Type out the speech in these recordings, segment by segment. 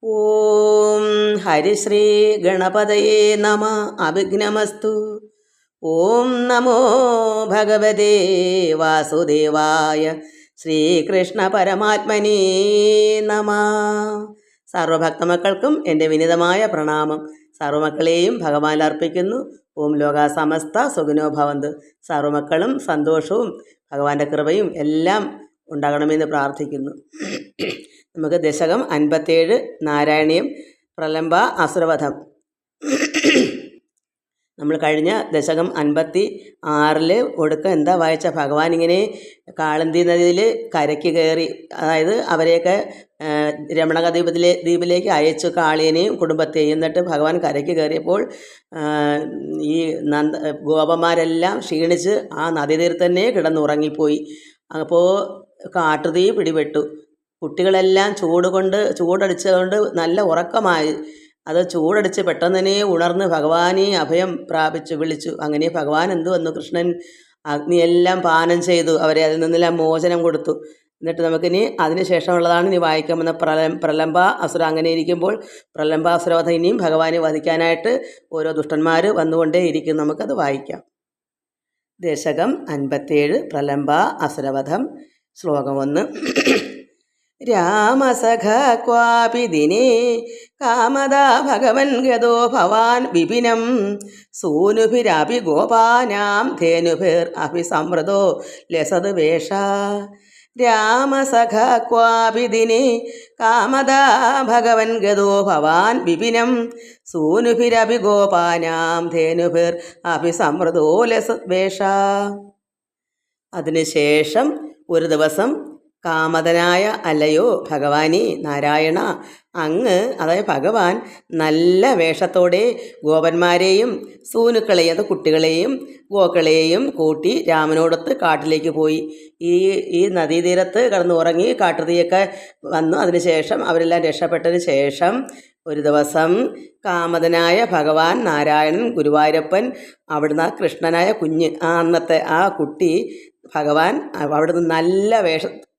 ഓം ഹരിശ്രീ ഗണപതയേ നമ. അഭിഘ്നമസ്തു. ഓം നമോ ഭഗവതേ വാസുദേവായ ശ്രീകൃഷ്ണ പരമാത്മനേ നമ. സർവഭക്തമക്കൾക്കും എൻ്റെ വിനിതമായ പ്രണാമം. സർവമക്കളെയും ഭഗവാൻ അർപ്പിക്കുന്നു. ഓം ലോകാ സമസ്ത സുഖിനോ ഭവന്തു. സർവമക്കളും സന്തോഷവും ഭഗവാന്റെ കൃപയും എല്ലാം ഉണ്ടാകണമെന്ന് പ്രാർത്ഥിക്കുന്നു. നമുക്ക് ദശകം 57 നാരായണീയം പ്രലംബ അസുരവധം. നമ്മൾ കഴിഞ്ഞ ദശകം 56 ഒടുക്കം എന്താ വായിച്ച, ഭഗവാൻ ഇങ്ങനെ കാളന്തി നദിയിൽ കരയ്ക്ക് കയറി, അതായത് അവരെയൊക്കെ രമണക ദ്വീപിലേക്ക് അയച്ചു, കാളിയനെയും കുടുംബത്തെയും. എന്നിട്ട് ഭഗവാൻ കരയ്ക്ക് കയറിയപ്പോൾ ഈ ഗോപന്മാരെല്ലാം ക്ഷീണിച്ച് ആ നദീതീരത്ത് തന്നെ കിടന്നുറങ്ങിപ്പോയി. അപ്പോൾ കാട്ടുതീ പിടിപെട്ടു. കുട്ടികളെല്ലാം ചൂടടിച്ചതുകൊണ്ട് നല്ല ഉറക്കമായി. അത് ചൂടടിച്ച് പെട്ടെന്ന് തന്നെ ഉണർന്ന് ഭഗവാനെ അഭയം പ്രാപിച്ചു വിളിച്ചു. അങ്ങനെ ഭഗവാൻ എന്തു വന്നു, കൃഷ്ണൻ അഗ്നിയെല്ലാം പാനം ചെയ്തു, അവരെ അതിൽ നിന്നെല്ലാം മോചനം കൊടുത്തു. എന്നിട്ട് നമുക്കിനി അതിനുശേഷമുള്ളതാണ് ഇനി വായിക്കാമെന്ന പ്രലംബ അസുര. അങ്ങനെ ഇരിക്കുമ്പോൾ പ്രലംബാസുരവധ ഇനിയും ഭഗവാനെ വധിക്കാനായിട്ട് ഓരോ ദുഷ്ടന്മാർ വന്നുകൊണ്ടേ ഇരിക്കും. നമുക്കത് വായിക്കാം. ദശകം 57 പ്രലംബ അസുരവധം. ശ്ലോകം 1. രാമസഖ ക്വാപി ദിനേ കാമദാ ഭഗവൻ ഗതോ ഭവാൻ വിപിനം സൂനുഭിരപി ഗോപാനാം ധേനുഭിർ അഭിസമൃതോ ലസത് വേഷ. രാമസഖ ക്വാപി ദിനേ കാമദാ ഭഗവൻ ഗതോ ഭവാൻ വിപിനം സൂനുഭിരപി ഗോപാനാം ധേനുഭിർ അഭിസമൃതോ ലസത് വേഷ. അതിനുശേഷം ഒരു ദിവസം കാമതനായ അല്ലയോ ഭഗവാനെ നാരായണ, അങ്ങ്, അതായത് ഭഗവാൻ, നല്ല വേഷത്തോടെ ഗോപന്മാരെയും സൂനുക്കളെയും, അത് കുട്ടികളെയും ഗോക്കളെയും കൂട്ടി രാമനോടൊത്ത് കാട്ടിലേക്ക് പോയി. ഈ നദീതീരത്ത് കിടന്ന് ഉറങ്ങി കാട്ടുതീയൊക്കെ വന്നു. അതിനുശേഷം അവരെല്ലാം രക്ഷപ്പെട്ടതിന് ശേഷം ഒരു ദിവസം കാമതനായ ഭഗവാൻ നാരായണൻ ഗുരുവായൂരപ്പൻ, അവിടുന്ന് ആ കൃഷ്ണനായ കുഞ്ഞ്, അന്നത്തെ ആ കുട്ടി ഭഗവാൻ അവിടുന്ന് നല്ല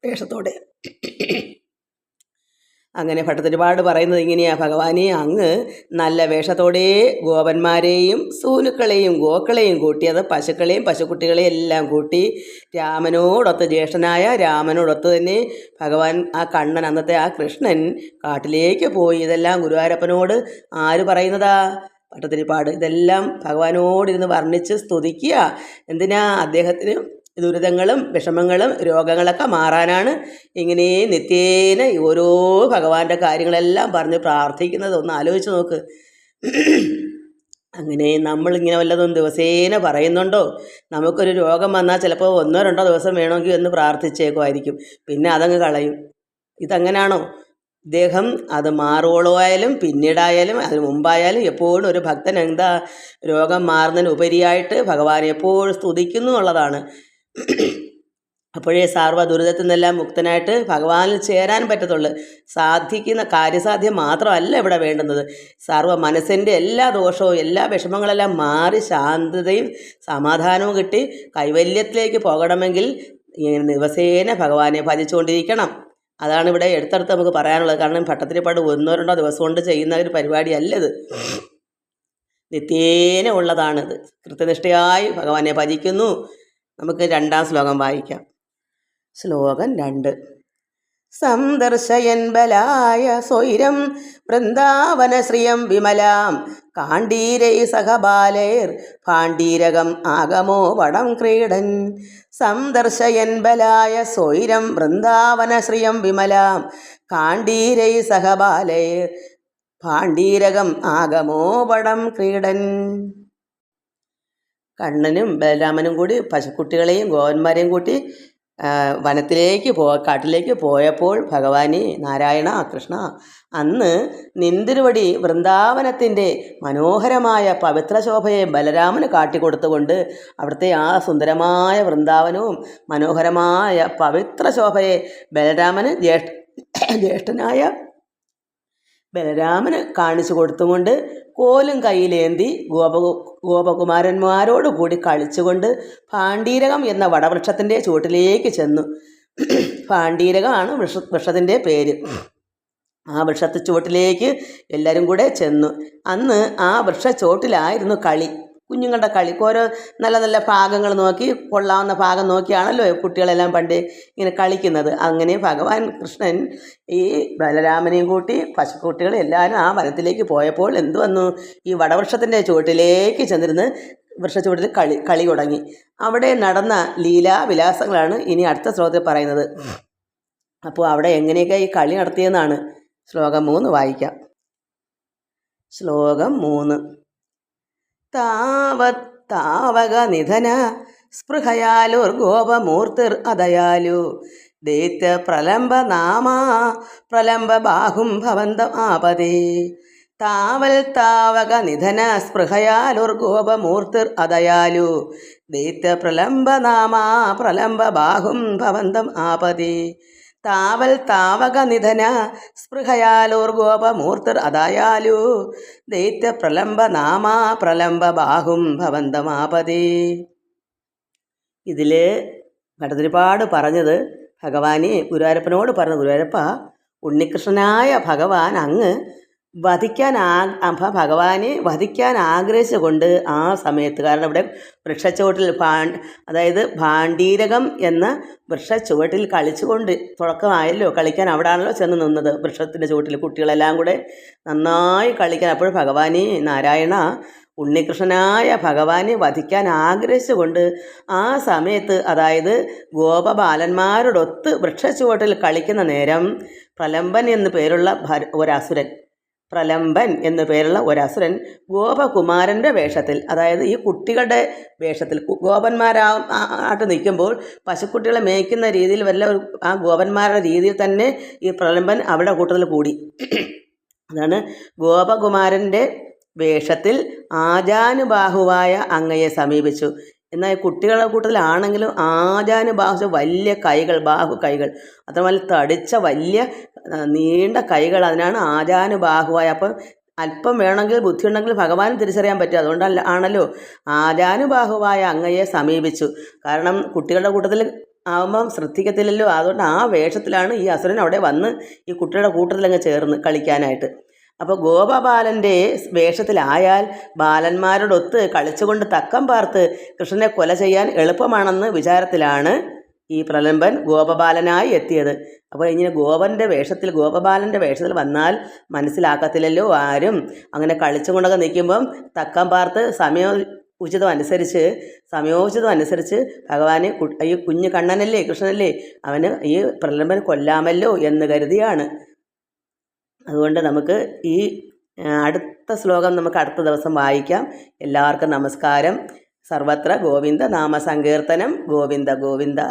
വേഷത്തോടെ, അങ്ങനെ ഭട്ടതിരിപ്പാട് പറയുന്നത് ഇങ്ങനെയാ, ഭഗവാനെ അങ്ങ് നല്ല വേഷത്തോടെ ഗോപന്മാരെയും സൂനുക്കളെയും ഗോക്കളെയും കൂട്ടി, അത് പശുക്കളെയും പശുക്കുട്ടികളെയും എല്ലാം കൂട്ടി രാമനോടൊത്ത്, ജ്യേഷ്ഠനായ രാമനോടൊത്ത് തന്നെ ഭഗവാൻ, ആ കണ്ണൻ, അന്നത്തെ ആ കൃഷ്ണൻ കാട്ടിലേക്ക് പോയി. ഇതെല്ലാം ഗുരുവായൂരപ്പനോട് ആര് പറയുന്നതാ? ഭട്ടതിരിപ്പാട്. ഇതെല്ലാം ഭഗവാനോടിരുന്ന് വർണ്ണിച്ച് സ്തുതിക്കുക. എന്തിനാ? അദ്ദേഹത്തിന് ദുരിതങ്ങളും വിഷമങ്ങളും രോഗങ്ങളൊക്കെ മാറാനാണ് ഇങ്ങനെ നിത്യേന ഓരോ ഭഗവാന്റെ കാര്യങ്ങളെല്ലാം പറഞ്ഞ് പ്രാർത്ഥിക്കുന്നത്. ഒന്ന് ആലോചിച്ച് നോക്ക്. അങ്ങനെ നമ്മളിങ്ങനെ വല്ലതും ദിവസേന പറയുന്നുണ്ടോ? നമുക്കൊരു രോഗം വന്നാൽ ചിലപ്പോൾ 1-2 ദിവസം വേണമെങ്കിൽ ഒന്ന് പ്രാർത്ഥിച്ചേക്കുമായിരിക്കും, പിന്നെ അതങ്ങ് കളയും. ഇതങ്ങനാണോ? ഇദ്ദേഹം അത് മാറുവോളമായാലും പിന്നീടായാലും അതിന് മുമ്പായാലും എപ്പോഴും ഒരു ഭക്തൻ എന്താ, രോഗം മാറുന്നതിന് ഉപരിയായിട്ട് ഭഗവാനെ എപ്പോഴും സ്തുതിക്കുന്നു എന്നുള്ളതാണ്. അപ്പോഴേ സർവ്വ ദുരിതത്തിൽ നിന്നെല്ലാം മുക്തനായിട്ട് ഭഗവാനിൽ ചേരാൻ പറ്റത്തുള്ളൂ. സാധിക്കുന്ന കാര്യസാധ്യം മാത്രമല്ല ഇവിടെ വേണ്ടുന്നത്. സർവ്വ മനസ്സിൻ്റെ എല്ലാ ദോഷവും എല്ലാ വിഷമങ്ങളെല്ലാം മാറി ശാന്തതയും സമാധാനവും കിട്ടി കൈവല്യത്തിലേക്ക് പോകണമെങ്കിൽ ഇങ്ങനെ ദിവസേന ഭഗവാനെ ഭജിച്ചുകൊണ്ടിരിക്കണം. അതാണ് ഇവിടെ എടുത്തെടുത്ത് നമുക്ക് പറയാനുള്ളത്. കാരണം ഭട്ടതിരിപ്പാട് 1-2 ദിവസം കൊണ്ട് ചെയ്യുന്ന ഒരു പരിപാടിയല്ലത്, നിത്യേന ഉള്ളതാണിത്. കൃത്യനിഷ്ഠയായി ഭഗവാനെ ഭജിക്കുന്നു. നമുക്ക് 2-ാം ശ്ലോകം വായിക്കാം. ശ്ലോകം 2. സന്ദർശയൻ ബലായ സ്വൈരം വൃന്ദാവനശ്രിയം വിമലാം കാണ്ടീരൈ സഹബാലൈർ പാണ്ഡീരകം ആഗമോ വടം ക്രീഡൻ. സന്ദർശയൻ ബലായ സ്വൈരം വൃന്ദാവനശ്രിയം വിമലാം കാണ്ടീരൈ സഹബാലൈർ പാണ്ഡീരകം ആഗമോ വടം ക്രീഡൻ. കണ്ണനും ബലരാമനും കൂടി പശുക്കുട്ടികളെയും ഗോവന്മാരെയും കൂട്ടി കാട്ടിലേക്ക് പോയപ്പോൾ ഭഗവാനെ നാരായണ കൃഷ്ണ, അന്ന് നിന്തിരുവടി വൃന്ദാവനത്തിൻ്റെ മനോഹരമായ പവിത്ര ശോഭയെ ബലരാമന് കാട്ടിക്കൊടുത്തുകൊണ്ട് അവിടുത്തെ ആ സുന്ദരമായ വൃന്ദാവനവും മനോഹരമായ പവിത്ര ശോഭയെ ബലരാമന് ജ്യേഷ്ഠനായ ബലരാമന് കാണിച്ചു കൊടുത്തുകൊണ്ട് കോലും കയ്യിലേന്തി ഗോപകുമാരന്മാരോട് കൂടി കളിച്ചുകൊണ്ട് പാണ്ഡീരകം എന്ന വടവൃക്ഷത്തിൻ്റെ ചുവട്ടിലേക്ക് ചെന്നു. പാണ്ഡീരകമാണ് വൃക്ഷത്തിൻ്റെ പേര്. ആ വൃക്ഷച്ചുവട്ടിലേക്ക് എല്ലാവരും കൂടെ ചെന്നു. അന്ന് ആ വൃക്ഷച്ചുവട്ടിലായിരുന്നു കളി, കുഞ്ഞുങ്ങളുടെ കളി. ഓരോ നല്ല നല്ല ഭാഗങ്ങൾ നോക്കി, കൊള്ളാവുന്ന ഭാഗം നോക്കിയാണല്ലോ കുട്ടികളെല്ലാം പണ്ട് ഇങ്ങനെ കളിക്കുന്നത്. അങ്ങനെ ഭഗവാൻ കൃഷ്ണൻ ഈ ബലരാമനെയും കൂട്ടി പശുക്കുട്ടികൾ എല്ലാവരും ആ വനത്തിലേക്ക് പോയപ്പോൾ എന്തു വന്നു, ഈ വടവൃക്ഷത്തിൻ്റെ ചുവട്ടിലേക്ക് ചെന്നിരുന്ന് വൃക്ഷച്ചുവട്ടിൽ കളി തുടങ്ങി. അവിടെ നടന്ന ലീലാവിലാസങ്ങളാണ് ഇനി അടുത്ത ശ്ലോകത്തിൽ പറയുന്നത്. അപ്പോൾ അവിടെ എങ്ങനെയൊക്കെ ഈ കളി നടത്തിയെന്നാണ്. ശ്ലോകം 3 വായിക്കാം. ശ്ലോകം 3. താവക നിധന സ്പൃഹയാലുർഗോപമൂർത്തിർ അതയാലു ദൈത്യ പ്രലംബ നാമാ പ്രലംബ ബാഹും ഭവന്തം ആപദേ. താവക നിധന സ്പൃഹയാലുർഗോപമൂർത്തിർ അതയാലു ദൈത്യ പ്രലംബ നാമാ പ്രലംബ ബാഹും ഭവന്തം ആപദേ. താവക നിധന സ്പൃഹയാലോർഗോപമൂർത്തിർ അതായാലു ദൈത്യ പ്രലംബ നാമാ പ്രലംബ ബാഹും ഭവന്തമാപദേ. ഇതിൽ ഭട്ടതിരിപ്പാട് പറഞ്ഞത് ഭഗവാനെ ഗുരുവായൂരപ്പനോട് പറഞ്ഞു, ഗുരുവായൂരപ്പ, ഉണ്ണികൃഷ്ണനായ ഭഗവാൻ അങ്ങ് ഭഗവാനെ വധിക്കാൻ ആഗ്രഹിച്ചുകൊണ്ട് ആ സമയത്ത്, കാരണം ഇവിടെ വൃക്ഷച്ചുവട്ടിൽ അതായത് ഭാണ്ഡീരകം എന്ന വൃക്ഷച്ചുവട്ടിൽ കളിച്ചുകൊണ്ട് തുടക്കമായല്ലോ കളിക്കാൻ. അവിടെയാണല്ലോ ചെന്ന് നിന്നത് വൃക്ഷത്തിൻ്റെ ചുവട്ടിൽ കുട്ടികളെല്ലാം കൂടെ നന്നായി കളിക്കാൻ. അപ്പോൾ ഭഗവാനെ നാരായണ, ഉണ്ണികൃഷ്ണനായ ഭഗവാനെ വധിക്കാൻ ആഗ്രഹിച്ചുകൊണ്ട് ആ സമയത്ത്, അതായത് ഗോപബാലന്മാരോടൊത്ത് വൃക്ഷച്ചുവട്ടിൽ കളിക്കുന്ന നേരം പ്രലംബൻ എന്നു പേരുള്ള ഒരസുരൻ ഗോപകുമാരൻ്റെ വേഷത്തിൽ, അതായത് ഈ കുട്ടികളുടെ വേഷത്തിൽ ഗോപന്മാരായിട്ട് നിൽക്കുമ്പോൾ പശുക്കുട്ടികളെ മേയ്ക്കുന്ന രീതിയിൽ വല്ല ആ ഗോപന്മാരുടെ രീതിയിൽ തന്നെ ഈ പ്രലംബൻ അവിടെ കൂട്ടത്തിൽ കൂടി. അതാണ് ഗോപകുമാരൻ്റെ വേഷത്തിൽ ആജാനുബാഹുവായ അങ്ങയെ സമീപിച്ചു. എന്നാൽ കുട്ടികളുടെ കൂട്ടത്തിലാണെങ്കിലും ആജാനുബാഹു വലിയ കൈകൾ, ബാഹുകൈകൾ, അതുപോലെ തടിച്ച വലിയ നീണ്ട കൈകൾ, അതിനാണ് ആജാനുബാഹുവായ. അപ്പം അല്പം വേണമെങ്കിൽ ബുദ്ധി ഉണ്ടെങ്കിൽ ഭഗവാൻ തിരിച്ചറിയാൻ പറ്റും. അതുകൊണ്ടല്ല ആണല്ലോ ആജാനുബാഹുവായ അങ്ങയെ സമീപിച്ചു. കാരണം കുട്ടികളുടെ കൂട്ടത്തിൽ ആകുമ്പം ശ്രദ്ധിക്കത്തില്ലല്ലോ. അതുകൊണ്ട് ആ വേഷത്തിലാണ് ഈ അസുരൻ അവിടെ വന്ന് ഈ കുട്ടികളുടെ കൂട്ടത്തിലങ്ങ് ചേർന്ന് കളിക്കാനായിട്ട്. അപ്പോൾ ഗോപബാലൻ്റെ വേഷത്തിലായാൽ ബാലന്മാരോടൊത്ത് കളിച്ചുകൊണ്ട് തക്കം പാർത്ത് കൃഷ്ണനെ കൊല ചെയ്യാൻ എളുപ്പമാണെന്ന് വിചാരത്തിലാണ് ഈ പ്രലംബൻ ഗോപബാലനായി എത്തിയത്. അപ്പോൾ ഇങ്ങനെ ഗോപബാലൻ്റെ വേഷത്തിൽ വന്നാൽ മനസ്സിലാക്കത്തില്ലല്ലോ ആരും. അങ്ങനെ കളിച്ചുകൊണ്ടൊക്കെ നിൽക്കുമ്പം തക്കം പാർത്ത് സമയോചിതം അനുസരിച്ച് ഭഗവാനെ ഈ കുഞ്ഞു കണ്ണനല്ലേ, കൃഷ്ണനല്ലേ, അവന് ഈ പ്രലംബൻ കൊല്ലാമല്ലോ എന്ന് കരുതിയാണ്. അതുകൊണ്ട് നമുക്ക് ഈ അടുത്ത ശ്ലോകം നമുക്ക് അടുത്ത ദിവസം വായിക്കാം. എല്ലാവർക്കും നമസ്കാരം. സർവത്ര ഗോവിന്ദ നാമ സങ്കീർത്തനം. ഗോവിന്ദ ഗോവിന്ദ.